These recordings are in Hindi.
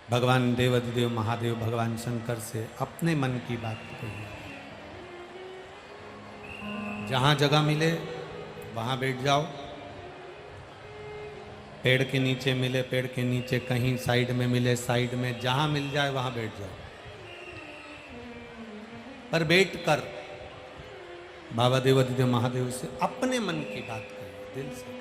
भगवान देवाधिदेव महादेव भगवान शंकर से अपने मन की बात कही। जहां जगह मिले वहां बैठ जाओ, पेड़ के नीचे मिले पेड़ के नीचे, कहीं साइड में मिले साइड में, जहां मिल जाए वहां बैठ जाओ, पर बैठ कर बाबा देवाधिदेव महादेव से अपने मन की बात करिए, दिल से।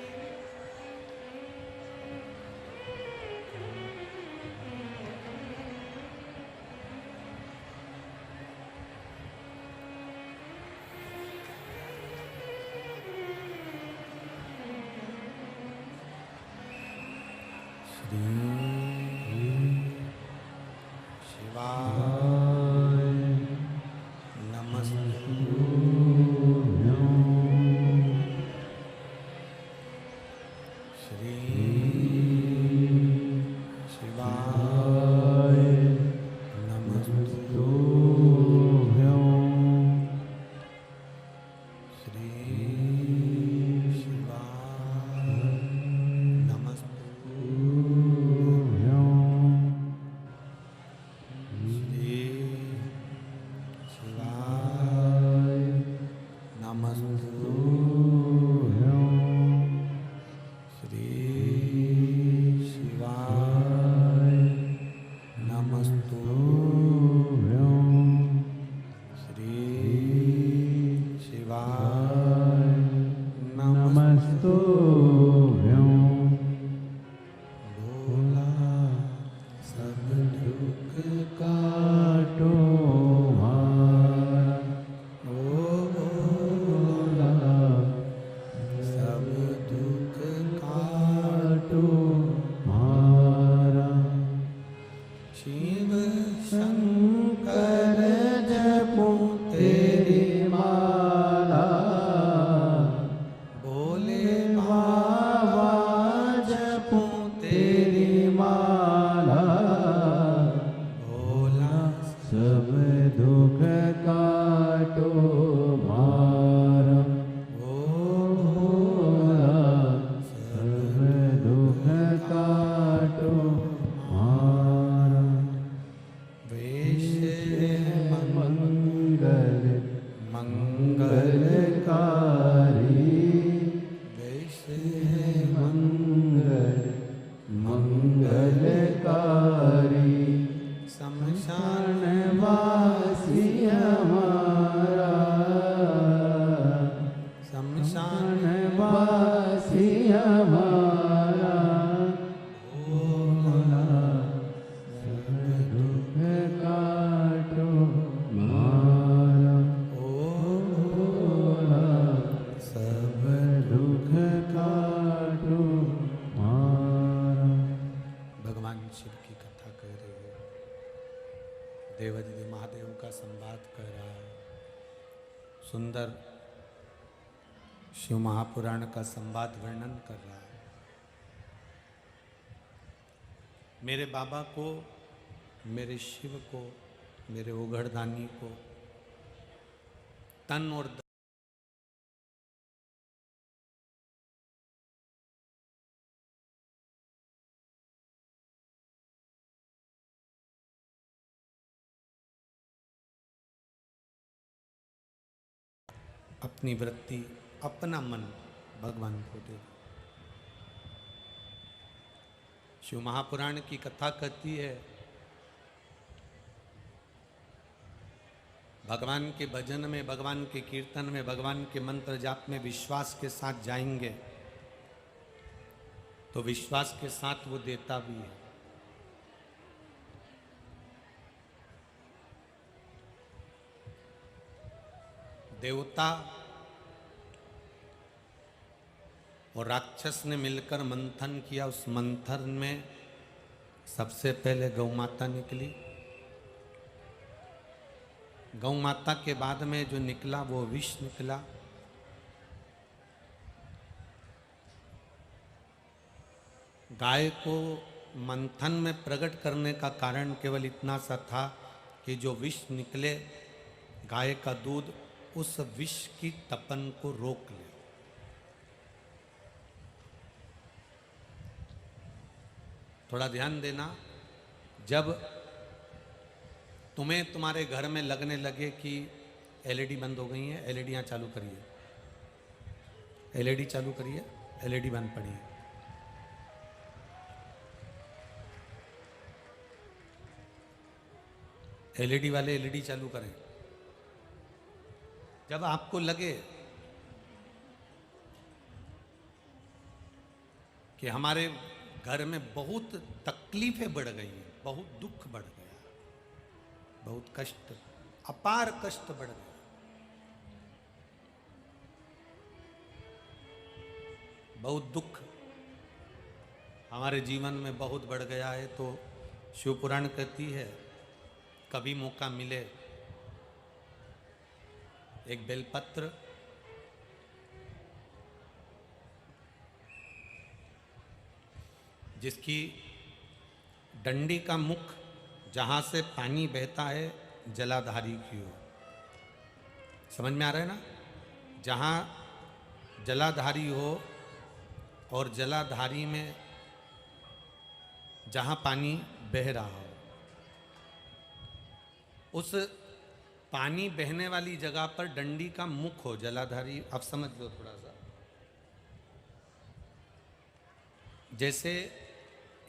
देवाधिदेव महादेव का संवाद कर रहा है, सुंदर शिव महापुराण का संवाद वर्णन कर रहा है। मेरे बाबा को, मेरे शिव को, मेरे ओघड़दानी को तन और अपनी वृत्ति, अपना मन भगवान को दे। शिव महापुराण की कथा कहती है, भगवान के भजन में, भगवान के कीर्तन में, भगवान के मंत्र जाप में विश्वास के साथ जाएंगे तो विश्वास के साथ वो देता भी है। देवता और राक्षस ने मिलकर मंथन किया। उस मंथन में सबसे पहले गौ माता निकली। गौ माता के बाद में जो निकला वो विष निकला। गाय को मंथन में प्रकट करने का कारण केवल इतना सा था कि जो विष निकले, गाय का दूध उस विष की तपन को रोक ले। थोड़ा ध्यान देना, जब तुम्हें तुम्हारे घर में लगने लगे कि एलईडी बंद हो गई है, एलईडियाँ चालू करिए, एलईडी चालू करिए, एलईडी बंद पड़ी है, एलईडी वाले एलईडी चालू करें। जब आपको लगे कि हमारे घर में बहुत तकलीफें बढ़ गई हैं, बहुत दुख बढ़ गया, बहुत कष्ट, अपार कष्ट बढ़ गया, बहुत दुख हमारे जीवन में बहुत बढ़ गया है, तो शिव पुराण कहती है कभी मौका मिले एक बेलपत्र जिसकी डंडी का मुख जहाँ से पानी बहता है जलाधारी की ओर, समझ में आ रहा है ना, जहाँ जलाधारी हो और जलाधारी में जहाँ पानी बह रहा हो, उस पानी बहने वाली जगह पर डंडी का मुख हो, जलाधारी, आप समझ लो थोड़ा सा। जैसे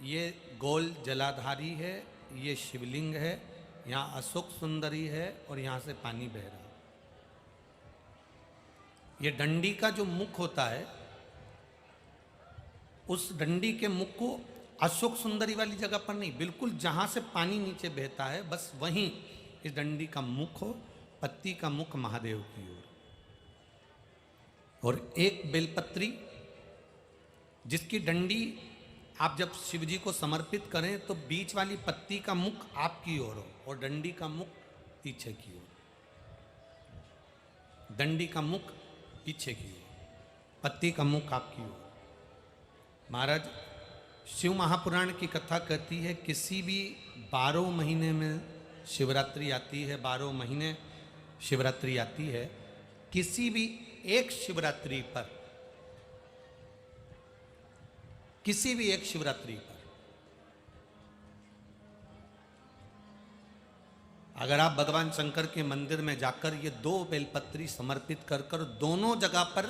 ये गोल जलाधारी है, ये शिवलिंग है, यहाँ अशोक सुंदरी है और यहाँ से पानी बह रहा है। ये डंडी का जो मुख होता है, उस डंडी के मुख को अशोक सुंदरी वाली जगह पर नहीं, बिल्कुल जहाँ से पानी नीचे बहता है बस वहीं इस डंडी का मुख हो, पत्ती का मुख महादेव की ओर, और एक बेलपत्री जिसकी डंडी आप जब शिव जी को समर्पित करें तो बीच वाली पत्ती का मुख आपकी ओर हो और डंडी का मुख पीछे की ओर, डंडी का मुख पीछे की ओर, पत्ती का मुख आपकी ओर। महाराज शिव महापुराण की कथा कहती है किसी भी 12 महीने में शिवरात्रि आती है, 12 महीने शिवरात्रि आती है, किसी भी एक शिवरात्रि पर, किसी भी एक शिवरात्रि पर अगर आप भगवान शंकर के मंदिर में जाकर ये 2 बेलपत्री समर्पित कर कर दोनों जगह पर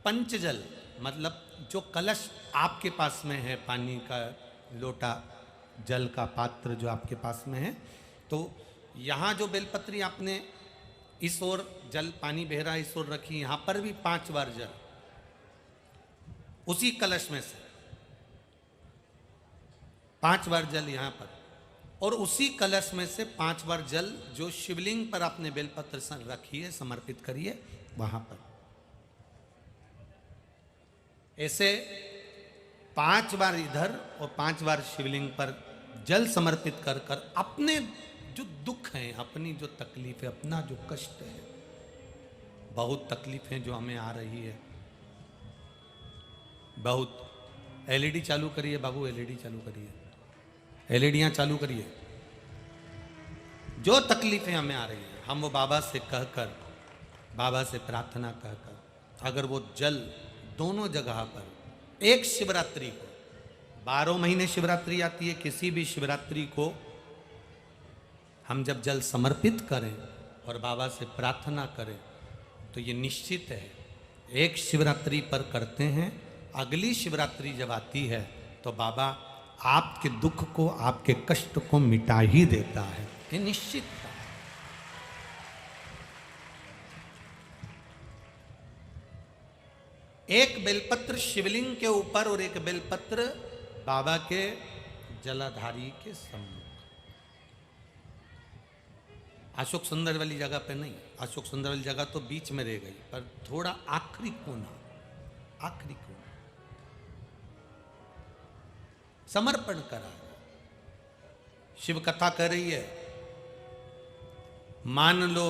पंचजल, मतलब जो कलश आपके पास में है, पानी का लोटा, जल का पात्र जो आपके पास में है, तो यहाँ जो बेलपत्री आपने इस ओर जल पानी बह रहा है इस ओर रखी, यहाँ पर भी 5 बार जल उसी कलश में से 5 बार जल यहाँ पर, और उसी कलश में से 5 बार जल जो शिवलिंग पर आपने बेलपत्र रखी है समर्पित करिए वहां पर। ऐसे 5 बार इधर और 5 बार शिवलिंग पर जल समर्पित कर कर अपने जो दुख हैं, अपनी जो तकलीफ है, अपना जो कष्ट है, बहुत तकलीफें जो हमें आ रही है, बहुत। एलईडी चालू करिए बाबू, एलईडी चालू करिए, एलईडियां चालू करिए। जो तकलीफें हमें आ रही हैं हम वो बाबा से कहकर, बाबा से प्रार्थना कहकर, अगर वो जल दोनों जगह पर एक शिवरात्रि को, 12 महीने शिवरात्रि आती है, किसी भी शिवरात्रि को हम जब जल समर्पित करें और बाबा से प्रार्थना करें तो ये निश्चित है एक शिवरात्रि पर करते हैं, अगली शिवरात्रि जब आती है तो बाबा आपके दुख को, आपके कष्ट को मिटा ही देता है, ये निश्चित है। एक बेलपत्र शिवलिंग के ऊपर और एक बेलपत्र बाबा के जलाधारी के सम्मुख, अशोक सुंदर वाली जगह पे नहीं, अशोक सुंदर वाली जगह तो बीच में रह गई, पर थोड़ा आखिरी कोना, आखिरी कोना समर्पण करा। शिव कथा कह रही है, मान लो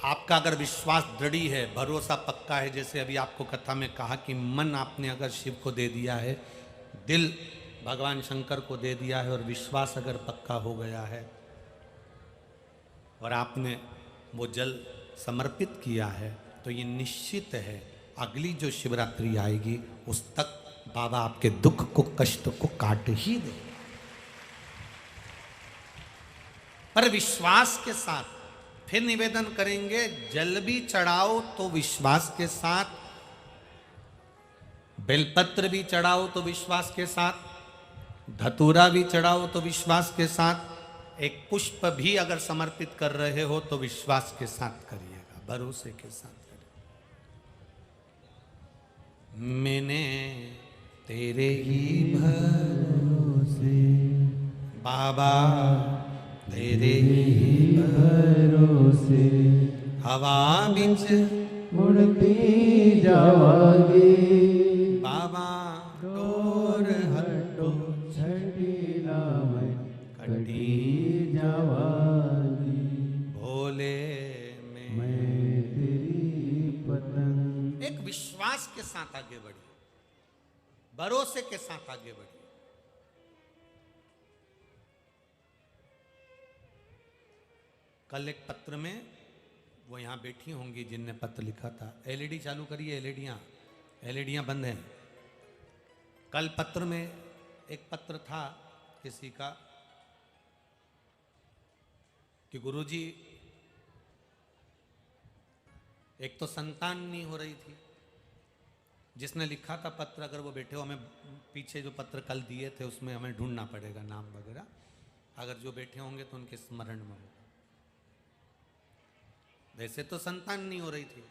आपका अगर विश्वास दृढ़ है, भरोसा पक्का है, जैसे अभी आपको कथा में कहा कि मन आपने अगर शिव को दे दिया है, दिल भगवान शंकर को दे दिया है और विश्वास अगर पक्का हो गया है और आपने वो जल समर्पित किया है, तो ये निश्चित है अगली जो शिवरात्रि आएगी उस तक बाबा आपके दुख को, कष्ट को काट ही दे। पर विश्वास के साथ। फिर निवेदन करेंगे, जल भी चढ़ाओ तो विश्वास के साथ, बेलपत्र भी चढ़ाओ तो विश्वास के साथ, धतूरा भी चढ़ाओ तो विश्वास के साथ, एक पुष्प भी अगर समर्पित कर रहे हो तो विश्वास के साथ करिएगा, भरोसे के साथ करिएगा। मैंने तेरे ही भरोसे बाबा, तेरे ही भरोसे हवा बिच मुड़ती जावागी बाबा, डोर हटो छठी नामय कटी जावागी भोले में। मैं तेरी पतंग। एक विश्वास के साथ आगे बढ़िए, भरोसे के साथ आगे बढ़िए। कल एक पत्र में, वो यहां बैठी होंगी जिनने पत्र लिखा था, एलईडी चालू करिए, एलईडियां बंद हैं। कल पत्र में एक पत्र था किसी का कि गुरुजी एक तो संतान नहीं हो रही थी। जिसने लिखा था पत्र, अगर वो बैठे हो, हमें पीछे जो पत्र कल दिए थे उसमें हमें ढूंढना पड़ेगा नाम वगैरह, अगर जो बैठे होंगे तो उनके स्मरण में होगा। वैसे तो संतान नहीं हो रही थी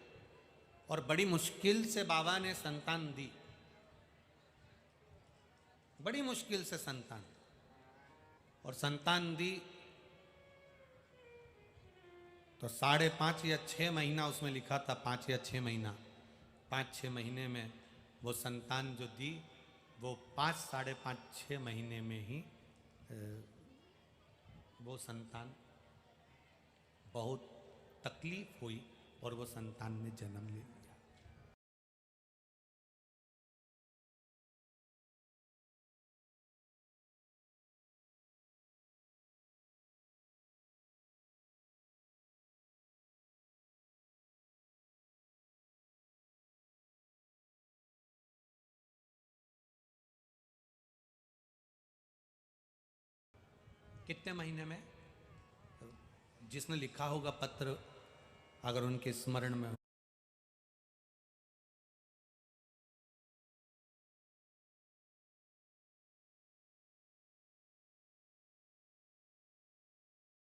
और बड़ी मुश्किल से बाबा ने संतान दी, बड़ी मुश्किल से संतान, और संतान दी तो 5.5 या 6 महीना उसमें लिखा था, 5 या 6 महीना, 5-6 महीने में वो संतान जो दी, वो 5, 5.5, 6 महीने में ही वो संतान, बहुत तकलीफ हुई और वो संतान ने जन्म ले लिया। कितने महीने में? जिसने लिखा होगा पत्र, अगर उनके स्मरण में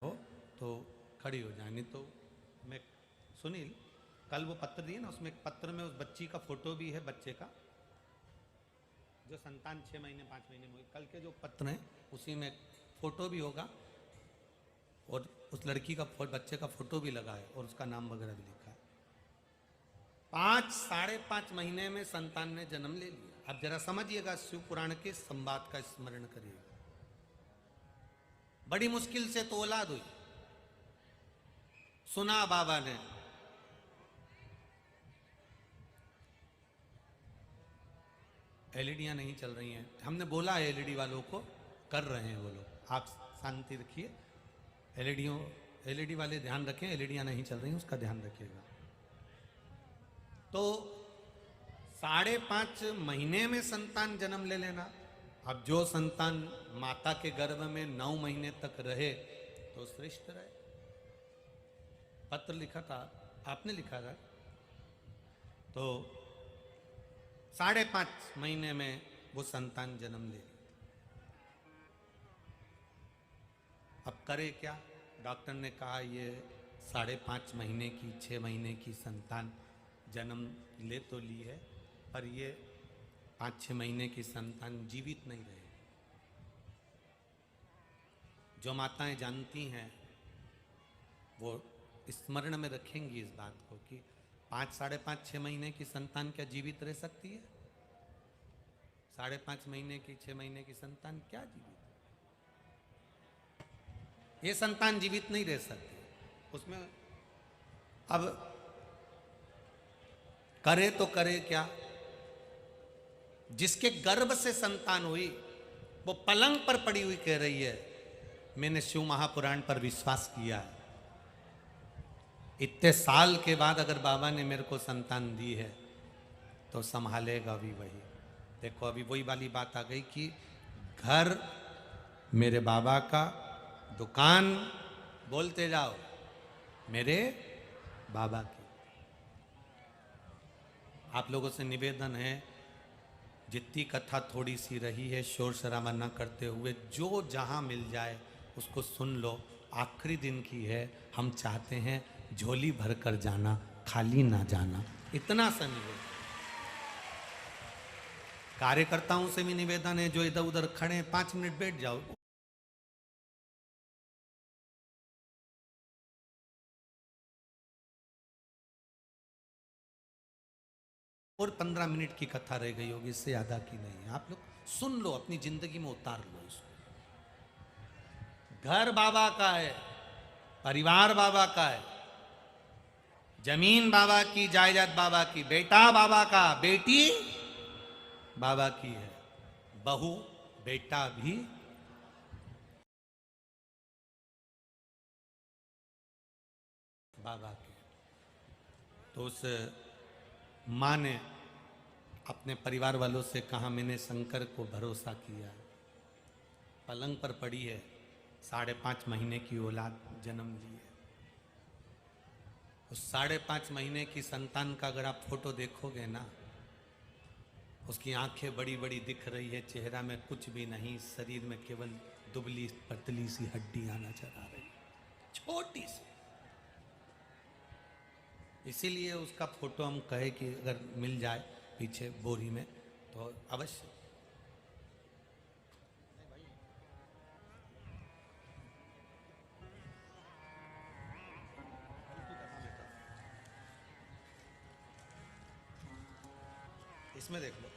हो तो खड़ी हो जाए, नहीं तो मैं, सुनील कल वो पत्र दिए ना, उसमें एक पत्र में उस बच्ची का फोटो भी है, बच्चे का जो संतान 6 महीने 5 महीने में हुई। कल के जो पत्र हैं उसी में फोटो भी होगा और उस लड़की का बच्चे का फोटो भी लगा है और उसका नाम वगैरह भी लिखा है। 5, 5.5 महीने में संतान ने जन्म ले लिया। अब जरा समझिएगा, शिव पुराण के संवाद का स्मरण करिएगा। बड़ी मुश्किल से तो औलाद हुई, सुना बाबा ने, एलईडियां नहीं चल रही हैं, हमने बोला है एलईडी वालों को, कर रहे हैं वो लोग, आप शांति रखिए। एलईडी वाले ध्यान रखें, एलईडियां नहीं चल रही हैं उसका ध्यान रखिएगा। तो 5.5 महीने में संतान जन्म ले लेना। अब जो संतान माता के गर्भ में 9 महीने तक रहे तो श्रेष्ठ रहे। पत्र लिखा था, आपने लिखा था, तो 5.5 महीने में वो संतान जन्म ले ली। अब करे क्या? डॉक्टर ने कहा ये 5.5 महीने की, 6 महीने की संतान जन्म ले तो ली है, पर ये 5-6 महीने की संतान जीवित नहीं रहे। जो माताएं जानती हैं वो स्मरण में रखेंगी इस बात को कि 5, 5.5, 6 महीने की संतान क्या जीवित रह सकती है? 5.5 महीने की, 6 महीने की संतान क्या जीवित? ये संतान जीवित नहीं रह सकती उसमें। अब करे तो करे क्या? जिसके गर्भ से संतान हुई वो पलंग पर पड़ी हुई कह रही है मैंने शिव महापुराण पर विश्वास किया है, इतने साल के बाद अगर बाबा ने मेरे को संतान दी है तो संभालेगा भी वही। देखो अभी वही वाली बात आ गई कि घर मेरे बाबा का, दुकान बोलते जाओ मेरे बाबा की। आप लोगों से निवेदन है, जितनी कथा थोड़ी सी रही है शोर शराबा न करते हुए, जो जहां मिल जाए उसको सुन लो। आखिरी दिन की है, हम चाहते हैं झोली भर कर जाना, खाली ना जाना, इतना सा निवेदन। कार्यकर्ताओं से भी निवेदन है, जो इधर उधर खड़े हैं 5 मिनट बैठ जाओ। और 15 मिनट की कथा रह गई होगी, इससे ज्यादा की नहीं है। आप लोग सुन लो, अपनी जिंदगी में उतार लो इसको। घर बाबा का है, परिवार बाबा का है, जमीन बाबा की, जायदाद बाबा की, बेटा बाबा का, बेटी बाबा की है, बहू बेटा भी बाबा के। तो उस माँ ने अपने परिवार वालों से कहा, मैंने शंकर को भरोसा किया। पलंग पर पड़ी है, 5.5 महीने की औलाद जन्म ली है। उस 5.5 महीने की संतान का अगर आप फोटो देखोगे ना, उसकी आंखें बड़ी बड़ी दिख रही है, चेहरा में कुछ भी नहीं, शरीर में केवल दुबली पतली सी हड्डियां नजर आ रही, छोटी सी। इसीलिए उसका फोटो हम कहे कि अगर मिल जाए पीछे बोरी में तो अवश्य। इसमें देख लो।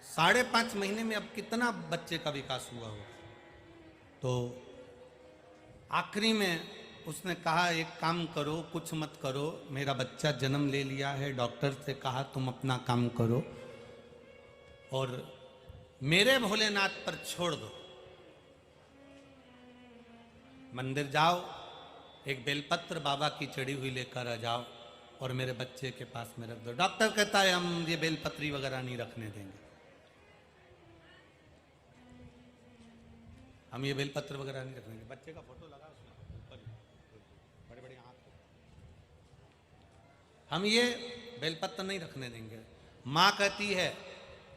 साढ़े 5 महीने में अब कितना बच्चे का विकास हुआ हो। तो आखिरी में उसने कहा, एक काम करो, कुछ मत करो, मेरा बच्चा जन्म ले लिया है, डॉक्टर से कहा तुम अपना काम करो और मेरे भोलेनाथ पर छोड़ दो। मंदिर जाओ, एक बेलपत्र बाबा की चढ़ी हुई लेकर आ जाओ और मेरे बच्चे के पास में रख दो। डॉक्टर कहता है हम ये बेलपत्री वगैरह नहीं रखने देंगे, हम ये बेलपत्र वगैरह नहीं रखने देंगे। बच्चे का फोटो लगा उसमें ऊपर, बड़े बड़े आंख, हम ये बेलपत्र नहीं रखने देंगे। माँ कहती है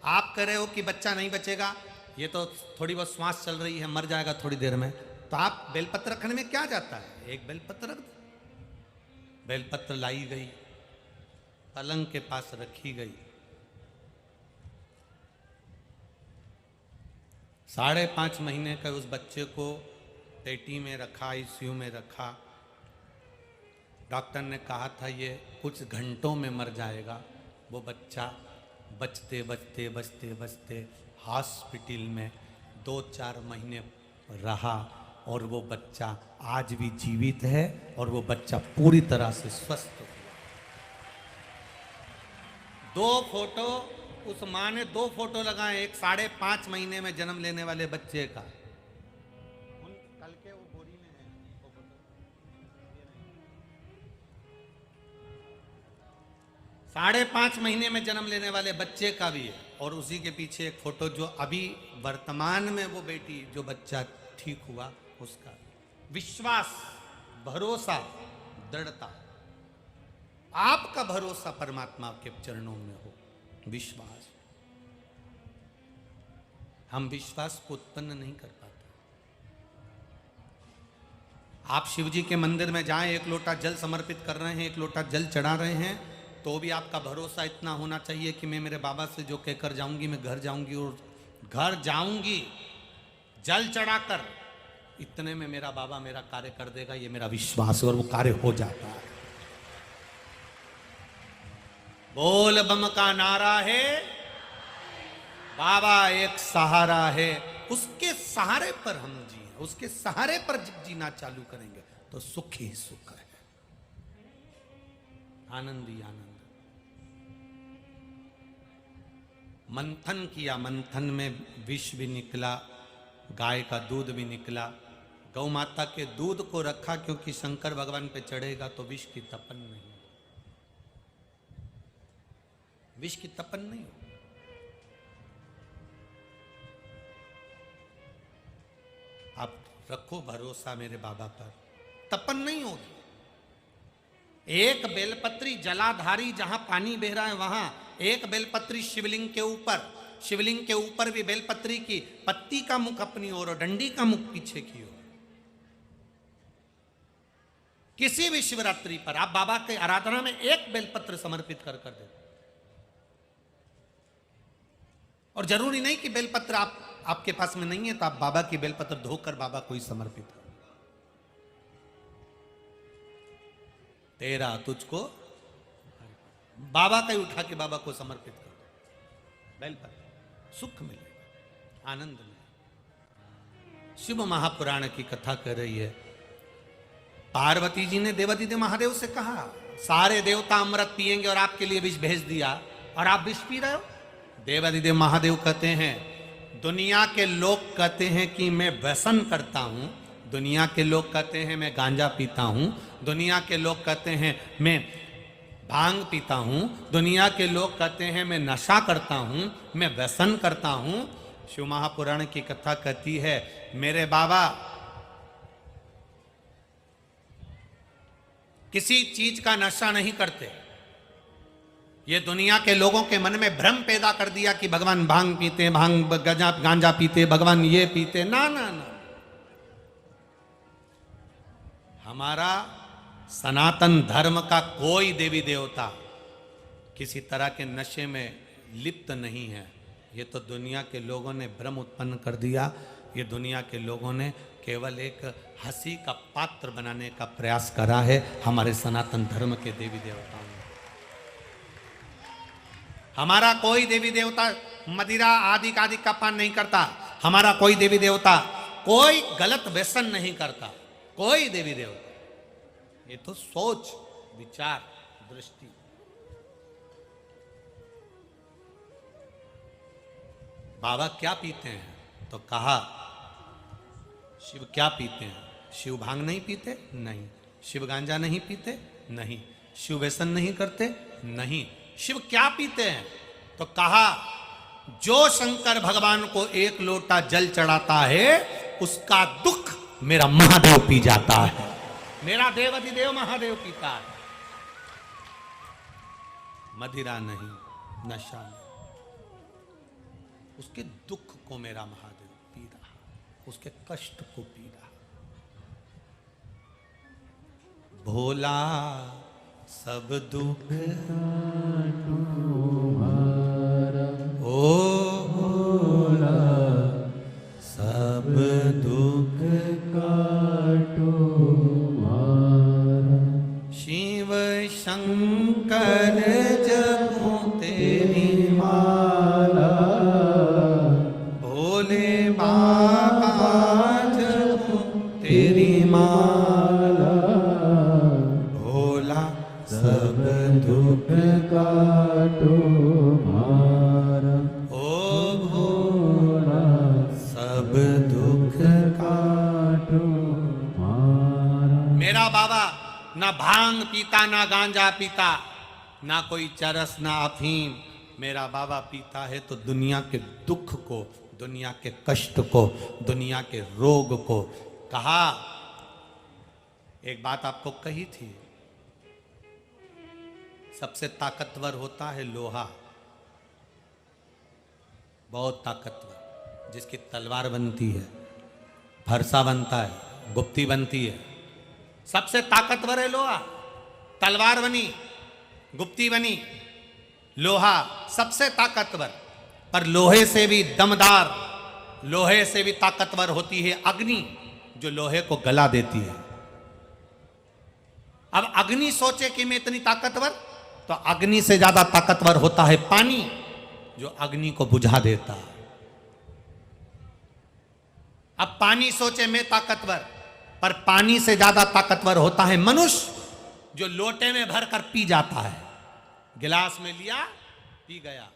आप कह रहे हो कि बच्चा नहीं बचेगा, ये तो थोड़ी बहुत श्वास चल रही है, मर जाएगा थोड़ी देर में, तो आप बेलपत्र रखने में क्या जाता है, एक बेलपत्र रख दो। बेलपत्र लाई गई, पलंग के पास रखी गई। 5.5 महीने का उस बच्चे को पेटी में रखा, आईसीयू में रखा। डॉक्टर ने कहा था ये कुछ घंटों में मर जाएगा। वो बच्चा बचते बचते बचते बचते हॉस्पिटल में 2-4 महीने रहा और वो बच्चा आज भी जीवित है और वो बच्चा पूरी तरह से स्वस्थ हुआ। 2 फोटो, उस माँ ने 2 फोटो लगाए, एक 5.5 महीने में जन्म लेने वाले बच्चे का, उन कल के वो बोरी में है वो फोटो, 5.5 महीने में जन्म लेने वाले बच्चे का भी है, और उसी के पीछे एक फोटो जो अभी वर्तमान में वो बेटी जो बच्चा ठीक हुआ उसका। विश्वास, भरोसा, दृढ़ता, आपका भरोसा परमात्मा के चरणों में हो। विश्वास, हम विश्वास को उत्पन्न नहीं कर पाते। आप शिव जी के मंदिर में जाएं, 1 लोटा जल समर्पित कर रहे हैं, 1 लोटा जल चढ़ा रहे हैं, तो भी आपका भरोसा इतना होना चाहिए कि मैं मेरे बाबा से जो कहकर जाऊंगी, मैं घर जाऊंगी और घर जाऊंगी जल चढ़ाकर, इतने में मेरा बाबा मेरा कार्य कर देगा, ये मेरा विश्वास है और वो कार्य हो जाता है। बोल बम का नारा है, बाबा एक सहारा है, उसके सहारे पर हम जिए, उसके सहारे पर जब जीना चालू करेंगे तो सुख ही सुख है, आनंद ही आनंद। मंथन किया, मंथन में विष भी निकला, गाय का दूध भी निकला। गौ माता के दूध को रखा क्योंकि शंकर भगवान पे चढ़ेगा तो विष की तपन नहीं। विष की तपन नहीं हो। आप रखो भरोसा मेरे बाबा पर, तपन नहीं होगी। एक बेलपत्री जलाधारी, जहां पानी बह रहा है वहां एक बेलपत्री शिवलिंग के ऊपर, शिवलिंग के ऊपर भी बेलपत्री की पत्ती का मुख अपनी ओर और डंडी का मुख पीछे की ओर। किसी भी शिवरात्रि पर आप बाबा के आराधना में एक बेलपत्र समर्पित कर दे। और जरूरी नहीं कि बेलपत्र आपके पास में नहीं है तो आप बाबा की बेलपत्र धोकर बाबा को ही समर्पित करो। तेरा तुझको बाबा का ही उठा के बाबा को समर्पित कर दो, बेलपत्र सुख मिलेगा, आनंद मिलेगा। शिव महापुराण की कथा कर रही है। पार्वती जी ने देवादिदेव महादेव से कहा, सारे देवता अमृत पिएंगे और आपके लिए विष भेज दिया और आप विष पी रहे हो। देवादिदेव महादेव कहते हैं, दुनिया के लोग कहते हैं कि मैं व्यसन करता हूं, दुनिया के लोग कहते हैं मैं गांजा पीता हूं, दुनिया के लोग कहते हैं मैं भांग पीता हूं, दुनिया के लोग कहते हैं मैं नशा करता हूं, मैं व्यसन करता हूं। शिव महापुराण की कथा कहती है, मेरे बाबा किसी चीज का नशा नहीं करते। ये दुनिया के लोगों के मन में भ्रम पैदा कर दिया कि भगवान भांग पीते, भांग गांजा पीते, भगवान ये पीते। ना ना ना, हमारा सनातन धर्म का कोई देवी देवता किसी तरह के नशे में लिप्त नहीं है। ये तो दुनिया के लोगों ने भ्रम उत्पन्न कर दिया। ये दुनिया के लोगों ने केवल एक हंसी का पात्र बनाने का प्रयास करा है हमारे सनातन धर्म के देवी देवताओं ने। हमारा कोई देवी देवता मदिरा आदि का पान नहीं करता। हमारा कोई देवी देवता कोई गलत व्यसन नहीं करता। कोई देवी देवता, ये तो सोच, विचार, दृष्टि। बाबा क्या पीते हैं तो कहा, शिव क्या पीते हैं? शिव भांग नहीं पीते? नहीं। शिव गांजा नहीं पीते? नहीं। शिव व्यसन नहीं करते? नहीं। शिव क्या पीते हैं तो कहा, जो शंकर भगवान को एक लोटा जल चढ़ाता है उसका दुख मेरा महादेव पी जाता है। मेरा देवाधिदेव महादेव पीता है। मदिरा नहीं, नशा नहीं, उसके दुख को मेरा महादेव पी रहा, उसके कष्ट को पी रहा। भोला सब दुख ओ भोला सब दुख काटो मारा। शिव शंकर जपो तेरी माला, भोले बाबा जपो तेरी माला। भोला सब दुख काटो मारा, ओ भोला सब दुख काटो मारा। मेरा बाबा ना भांग पीता, ना गांजा पीता, ना कोई चरस, ना अफीम। मेरा बाबा पीता है तो दुनिया के दुख को, दुनिया के कष्ट को, दुनिया के रोग को। कहा, एक बात आपको कही थी, सबसे ताकतवर होता है लोहा, बहुत ताकतवर, जिसकी तलवार बनती है, फरसा बनता है, गुप्ती बनती है। सबसे ताकतवर है लोहा। तलवार बनी, गुप्ती बनी, लोहा सबसे ताकतवर। पर लोहे से भी दमदार, लोहे से भी ताकतवर होती है अग्नि, जो लोहे को गला देती है। अब अग्नि सोचे कि मैं इतनी ताकतवर, तो अग्नि से ज्यादा ताकतवर होता है पानी, जो अग्नि को बुझा देता है। अब पानी सोचे मैं ताकतवर, पर पानी से ज्यादा ताकतवर होता है मनुष्य, जो लोटे में भरकर पी जाता है। गिलास में लिया, पी गया।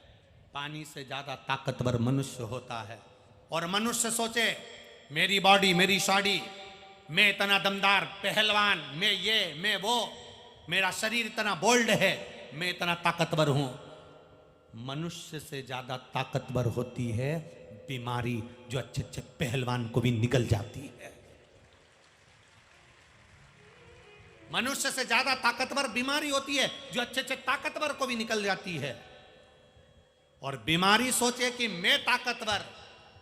पानी से ज्यादा ताकतवर मनुष्य होता है। और मनुष्य सोचे मेरी बॉडी, मेरी शॉडी, मैं इतना दमदार पहलवान, मैं ये, मैं वो, मेरा शरीर इतना बोल्ड है, मैं इतना ताकतवर हूं। मनुष्य से ज्यादा ताकतवर होती है बीमारी, जो अच्छे अच्छे पहलवान को भी निगल जाती है। मनुष्य से ज्यादा ताकतवर बीमारी होती है जो अच्छे अच्छे ताकतवर को भी निकल जाती है। और बीमारी सोचे कि मैं ताकतवर,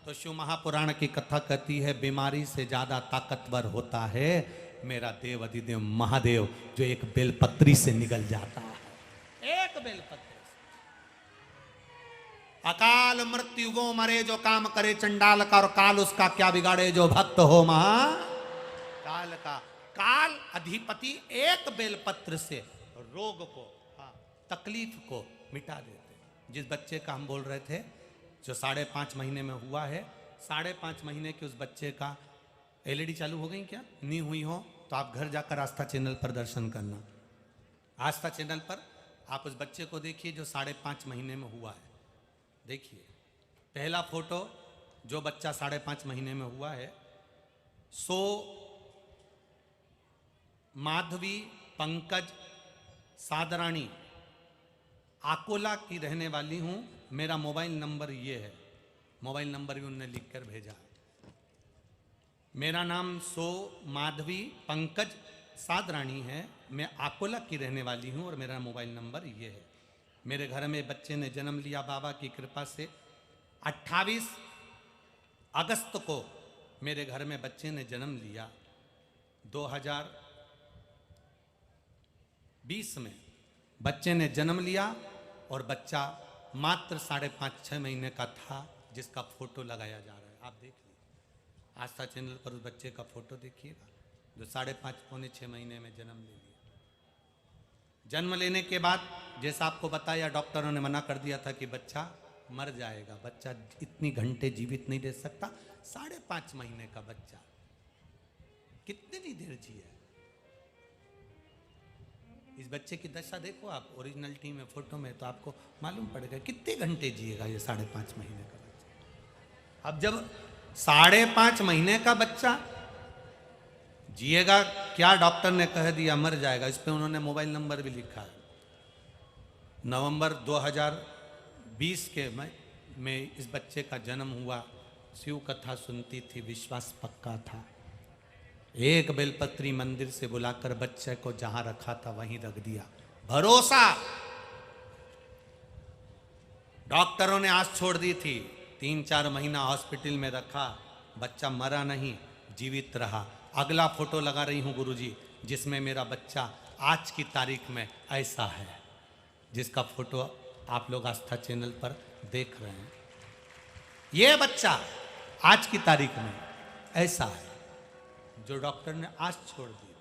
तो शिव महापुराण की कथा कहती है बीमारी से ज्यादा ताकतवर होता है मेरा देव अधिदेव महादेव, जो एक बेलपत्री से निकल जाता है। एक बेलपत्री से। अकाल मृत्यु वो मरे जो काम करे चंडाल का, और काल उसका क्या बिगाड़े जो भक्त हो महा काल का। काल अधिपति एक बेलपत्र से रोग को, तकलीफ को मिटा देते। जिस बच्चे का हम बोल रहे थे जो 5.5 महीने में हुआ है, 5.5 महीने के उस बच्चे का एलईडी चालू हो गई क्या नहीं हुई हो तो आप घर जाकर आस्था चैनल पर दर्शन करना। आस्था चैनल पर आप उस बच्चे को देखिए जो 5.5 महीने में हुआ है। देखिए पहला फोटो जो बच्चा 5.5 महीने में हुआ है, सो माधवी पंकज सादरानी आकोला की रहने वाली हूं, मेरा मोबाइल नंबर ये है। मोबाइल नंबर भी उन्होंने लिखकर भेजा है। मेरा नाम सो माधवी पंकज सादरानी है, मैं आकोला की रहने वाली हूं और मेरा मोबाइल नंबर ये है। मेरे घर में बच्चे ने जन्म लिया बाबा की कृपा से। 28 अगस्त को मेरे घर में बच्चे ने जन्म लिया। 2020 में बच्चे ने जन्म लिया और बच्चा मात्र 5.5-6 महीने का था, जिसका फोटो लगाया जा रहा है। आप देख लीजिए आस्था चैनल पर उस बच्चे का फोटो देखिएगा जो 5.5-6 महीने में जन्म ले लिया। जन्म लेने के बाद जैसा आपको बताया डॉक्टरों ने मना कर दिया था कि बच्चा मर जाएगा, बच्चा इतनी घंटे जीवित नहीं रह सकता। 5.5 महीने का बच्चा कितनी देर जिया। इस बच्चे की दशा देखो आप ओरिजिनलिटी में फोटो में, तो आपको मालूम पड़ेगा कितने घंटे जिएगा ये 5.5 महीने का बच्चा। अब जब 5.5 महीने का बच्चा जिएगा, क्या डॉक्टर ने कह दिया मर जाएगा, इस पे उन्होंने मोबाइल नंबर भी लिखा है। नवंबर 2020 के में इस बच्चे का जन्म हुआ। शिव कथा सुनती थी, विश्वास पक्का था। एक बेलपत्री मंदिर से बुलाकर बच्चे को जहां रखा था वहीं रख दिया। भरोसा। डॉक्टरों ने आस छोड़ दी थी, 3-4 महीना हॉस्पिटल में रखा, बच्चा मरा नहीं, जीवित रहा। अगला फोटो लगा रही हूं गुरुजी, जिसमें मेरा बच्चा आज की तारीख में ऐसा है, जिसका फोटो आप लोग आस्था चैनल पर देख रहे हैं। यह बच्चा आज की तारीख में ऐसा है जो डॉक्टर ने आस छोड़ दी थी,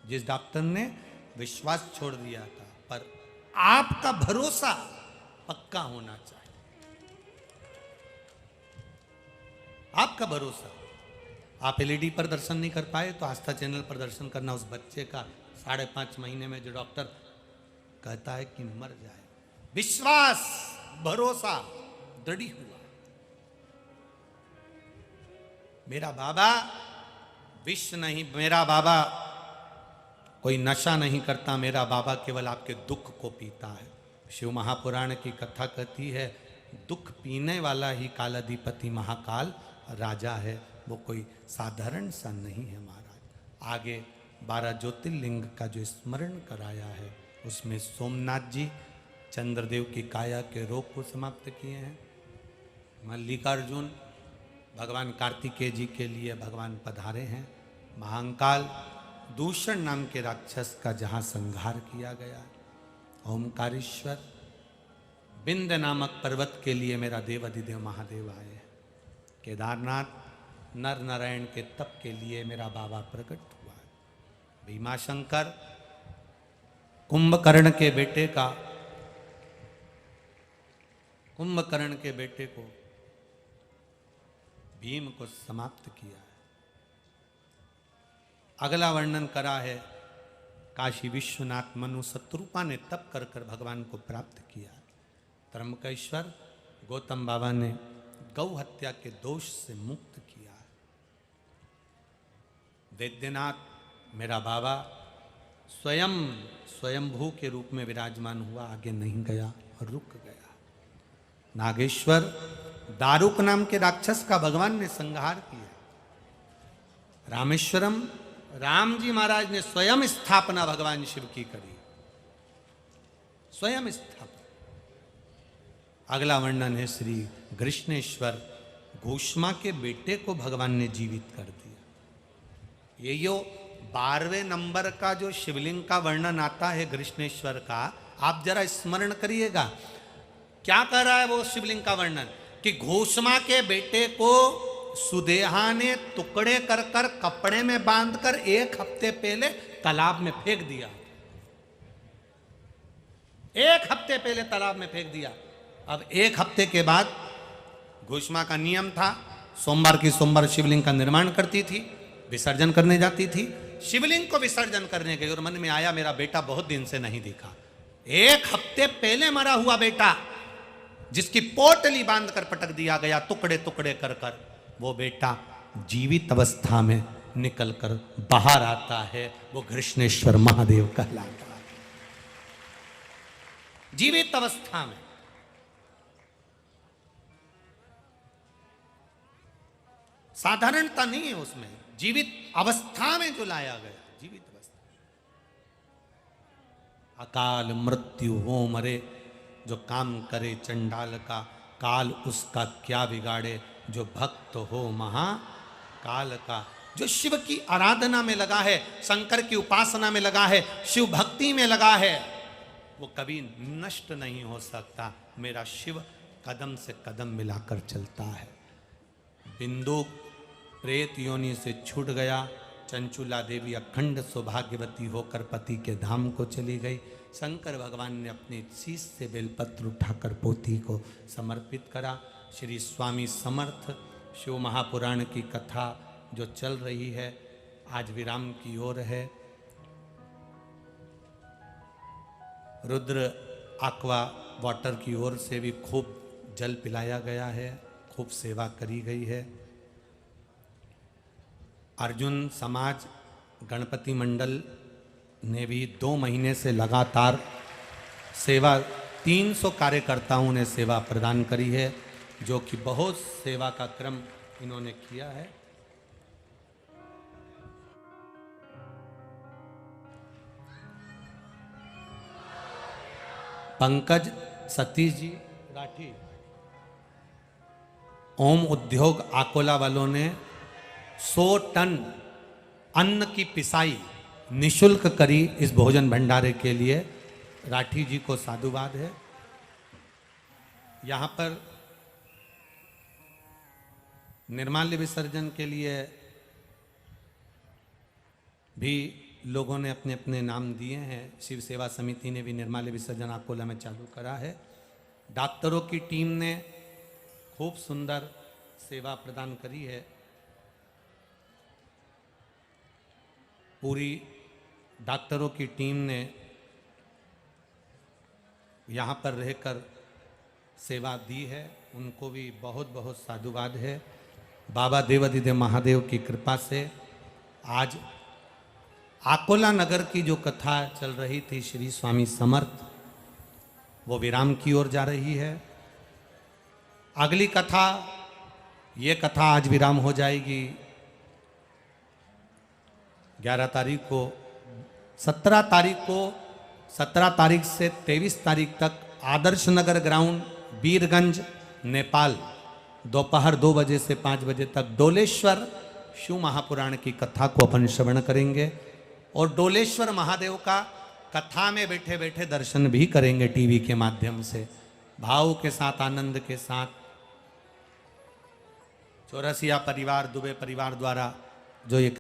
जिस डॉक्टर ने विश्वास छोड़ दिया था। पर आपका भरोसा पक्का होना चाहिए। आपका भरोसा। आप एलईडी पर दर्शन नहीं कर पाए तो आस्था चैनल पर दर्शन करना। उस बच्चे का 5.5 महीने में जो डॉक्टर कहता है कि मर जाए, विश्वास भरोसा दृढ़ हुआ। मेरा बाबा विष नहीं, मेरा बाबा कोई नशा नहीं करता, मेरा बाबा केवल आपके दुख को पीता है। शिव महापुराण की कथा कहती है दुख पीने वाला ही कालाधिपति महाकाल राजा है, वो कोई साधारण सा नहीं है महाराज। आगे 12 ज्योतिर्लिंग का जो स्मरण कराया है उसमें सोमनाथ जी चंद्रदेव की काया के रोग को समाप्त किए हैं। मल्लिकार्जुन भगवान कार्तिकेय जी के लिए भगवान पधारे हैं। महाकाल दूषण नाम के राक्षस का जहाँ संहार किया गया। ओमकारेश्वर बिंद नामक पर्वत के लिए मेरा देव अधिदेव महादेव आए हैं। केदारनाथ नर नारायण के तप के लिए मेरा बाबा प्रकट हुआ है। भीमाशंकर कुंभकर्ण के बेटे को भीम को समाप्त किया है। अगला वर्णन करा है काशी विश्वनाथ मनु शत्रुपा ने तप कर कर भगवान को प्राप्त किया। त्र्यंबकेश्वर गौतम बाबा ने गौ हत्या के दोष से मुक्त किया। वैद्यनाथ मेरा बाबा स्वयंभू के रूप में विराजमान हुआ, आगे नहीं गया और रुक गया। नागेश्वर दारुक नाम के राक्षस का भगवान ने संहार किया। रामेश्वरम राम जी महाराज ने स्वयं स्थापना भगवान शिव की करी, स्वयं स्थापना। अगला वर्णन है श्री कृष्णेश्वर, घोषमा के बेटे को भगवान ने जीवित कर दिया। ये जो 12वें नंबर का जो शिवलिंग का वर्णन आता है कृष्णेश्वर का, आप जरा स्मरण करिएगा क्या कह रहा है वो शिवलिंग का वर्णन, कि घोषमा के बेटे को सुदेहा ने टुकड़े कर कर कपड़े में बांधकर 1 हफ्ते पहले तालाब में फेंक दिया। 1 हफ्ते पहले तालाब में फेंक दिया। अब 1 हफ्ते के बाद घोषमा का नियम था, सोमवार की सोमवार शिवलिंग का निर्माण करती थी, विसर्जन करने जाती थी। शिवलिंग को विसर्जन करने के और मन में आया मेरा बेटा बहुत दिन से नहीं देखा, 1 हफ्ते पहले मरा हुआ बेटा जिसकी पोटली बांधकर पटक दिया गया टुकड़े टुकड़े कर कर, वो बेटा जीवित अवस्था में निकलकर बाहर आता है, वो कृष्णेश्वर महादेव कहलाता है। जीवित अवस्था में। साधारणता नहीं है उसमें, जीवित अवस्था में जो लाया गया, जीवित अवस्था। अकाल मृत्यु हो मरे, जो काम करे चंडाल का, काल उसका क्या बिगाड़े, जो भक्त हो महाकाल का। जो शिव की आराधना में लगा है, शंकर की उपासना में लगा है, शिव भक्ति में लगा है, वो कभी नष्ट नहीं हो सकता। मेरा शिव कदम से कदम मिलाकर चलता है। बिंदु प्रेत योनि से छूट गया, चंचुला देवी अखंड सौभाग्यवती होकर पति के धाम को चली गई। शंकर भगवान ने अपने शीश से बेलपत्र उठाकर पोती को समर्पित करा। श्री स्वामी समर्थ शिव महापुराण की कथा जो चल रही है आज विराम की ओर है। रुद्र aqua वाटर की ओर से भी खूब जल पिलाया गया है, खूब सेवा करी गई है। अर्जुन समाज गणपति मंडल ने भी 2 महीने से लगातार सेवा, 300 कार्यकर्ताओं ने सेवा प्रदान करी है, जो कि बहुत सेवा का क्रम इन्होंने किया है। पंकज सतीश जी राठी, ओम उद्योग आकोला वालों ने 100 टन अन्न की पिसाई निशुल्क करी इस भोजन भंडारे के लिए। राठी जी को साधुवाद है। यहाँ पर निर्माल्य विसर्जन के लिए भी लोगों ने अपने अपने नाम दिए हैं। शिव सेवा समिति ने भी निर्माल्य विसर्जन अकोला में चालू करा है। डॉक्टरों की टीम ने खूब सुंदर सेवा प्रदान करी है। पूरी डॉक्टरों की टीम ने यहाँ पर रहकर सेवा दी है, उनको भी बहुत बहुत साधुवाद है। बाबा देवाधिदेव महादेव की कृपा से आज आकोला नगर की जो कथा चल रही थी श्री स्वामी समर्थ, वो विराम की ओर जा रही है। अगली कथा, ये कथा आज विराम हो जाएगी 11 तारीख को। 17 तारीख से 23 तारीख तक आदर्श नगर ग्राउंड बीरगंज नेपाल दोपहर 2 बजे से 5 बजे तक डोलेश्वर शिव महापुराण की कथा को अपन श्रवण करेंगे और डोलेश्वर महादेव का कथा में बैठे बैठे दर्शन भी करेंगे टीवी के माध्यम से, भाव के साथ, आनंद के साथ। चौरसिया परिवार, दुबे परिवार द्वारा जो ये